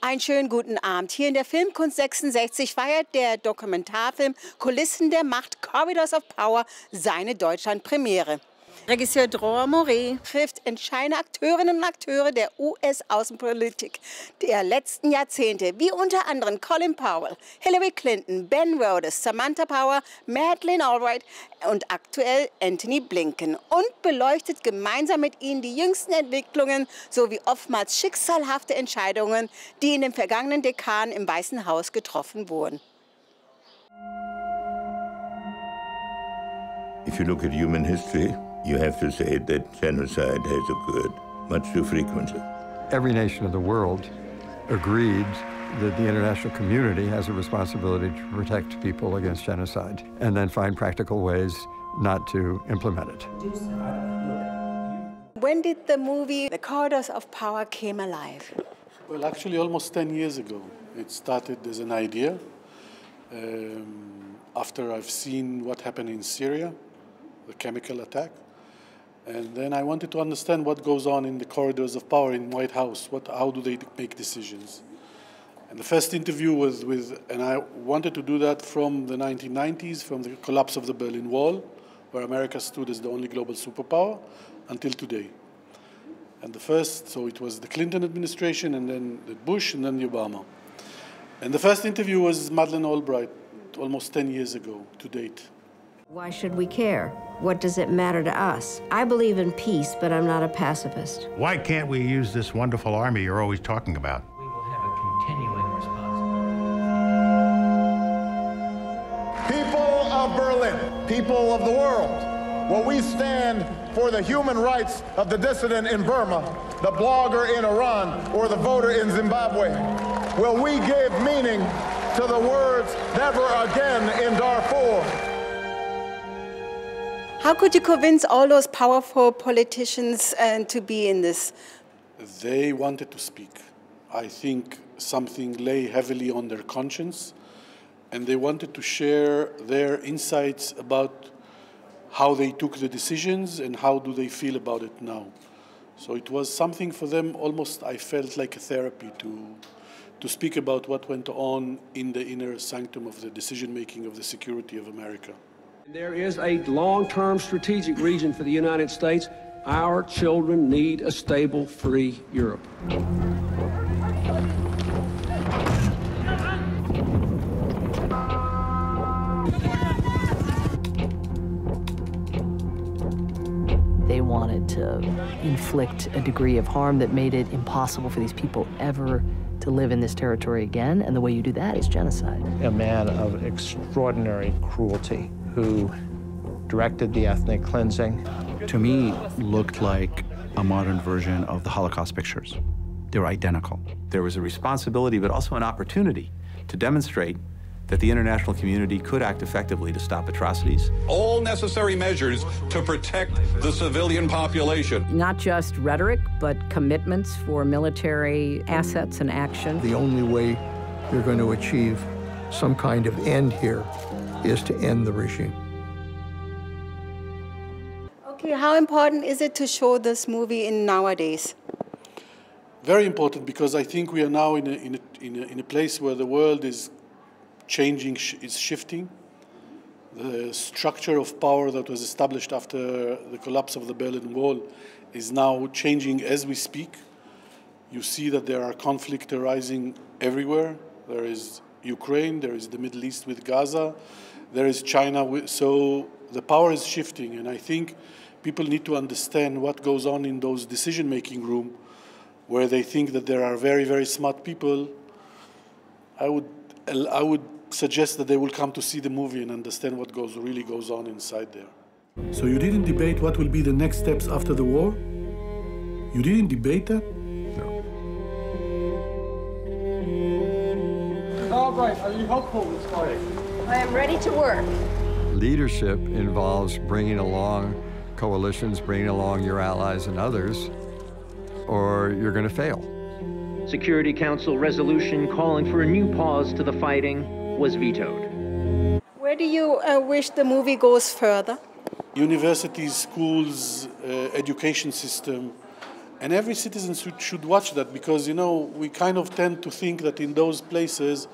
Einen schönen guten Abend. Hier in der Filmkunst 66 feiert der Dokumentarfilm Kulissen der Macht, Corridors of Power seine Deutschlandpremiere. Regisseur Dror Moreh trifft entscheidende Akteurinnen und Akteure der US-Außenpolitik der letzten Jahrzehnte, wie unter anderem Colin Powell, Hillary Clinton, Ben Rhodes, Samantha Power, Madeleine Albright und aktuell Antony Blinken und beleuchtet gemeinsam mit ihnen die jüngsten Entwicklungen sowie oftmals schicksalhafte Entscheidungen, die in den vergangenen Dekaden im Weißen Haus getroffen wurden. If you look at human history, you have to say that genocide has occurred much too frequently. Every nation of the world agreed that the international community has a responsibility to protect people against genocide and then find practical ways not to implement it. When did the movie The Corridors of Power came alive? Well, actually almost 10 years ago. It started as an idea after I've seen what happened in Syria, the chemical attack. And then I wanted to understand what goes on in the corridors of power in White House. How do they make decisions? And the first interview was and I wanted to do that from the 1990s, from the collapse of the Berlin Wall, where America stood as the only global superpower, until today. And so it was the Clinton administration, and then the Bush, and then the Obama. And the first interview was Madeleine Albright, almost 10 years ago to date. Why should we care? What does it matter to us? I believe in peace, but I'm not a pacifist. Why can't we use this wonderful army you're always talking about? We will have a continuing responsibility. People of Berlin, people of the world, will we stand for the human rights of the dissident in Burma, the blogger in Iran, or the voter in Zimbabwe? Will we give meaning to the words "never again" in Darfur? How could you convince all those powerful politicians to be in this? They wanted to speak. I think something lay heavily on their conscience, and they wanted to share their insights about how they took the decisions and how do they feel about it now. So it was something for them almost, I felt like a therapy to speak about what went on in the inner sanctum of the decision-making of the security of America. There is a long-term strategic region for the United States. Our children need a stable, free Europe. They wanted to inflict a degree of harm that made it impossible for these people ever to live in this territory again, and the way you do that is genocide. A man of extraordinary cruelty who directed the ethnic cleansing. To me, looked like a modern version of the Holocaust pictures. They were identical. There was a responsibility, but also an opportunity to demonstrate that the international community could act effectively to stop atrocities. All necessary measures to protect the civilian population. Not just rhetoric, but commitments for military assets and action. The only way you're going to achieve some kind of end here is to end the regime. Okay, how important is it to show this movie in nowadays? Very important, because I think we are now in a place where the world is changing, is shifting. The structure of power that was established after the collapse of the Berlin Wall is now changing as we speak. You see that there are conflicts arising everywhere. There is Ukraine, there is the Middle East with Gaza, there is China. So the power is shifting, and I think people need to understand what goes on in those decision-making rooms where they think that there are very, very smart people. I would suggest that they will come to see the movie and understand what really goes on inside there. So you didn't debate what will be the next steps after the war? You didn't debate that? No. Albright, are you hopeful this morning? I am ready to work. Leadership involves bringing along coalitions, bringing along your allies and others, or you're going to fail. Security Council resolution calling for a new pause to the fighting was vetoed. Where do you wish the movie goes further? Universities, schools, education system And every citizen should watch that, because, you know, we kind of tend to think that in those places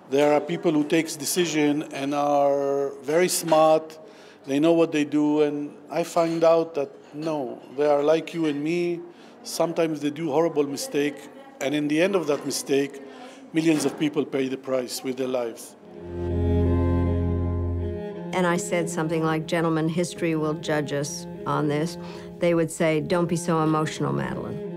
there are people who take decisions and are very smart, they know what they do, and I find out that no, they are like you and me. Sometimes they do horrible mistake, and in the end of that mistake, millions of people pay the price with their lives. And I said something like, gentlemen, history will judge us on this. They would say, don't be so emotional, Madeleine.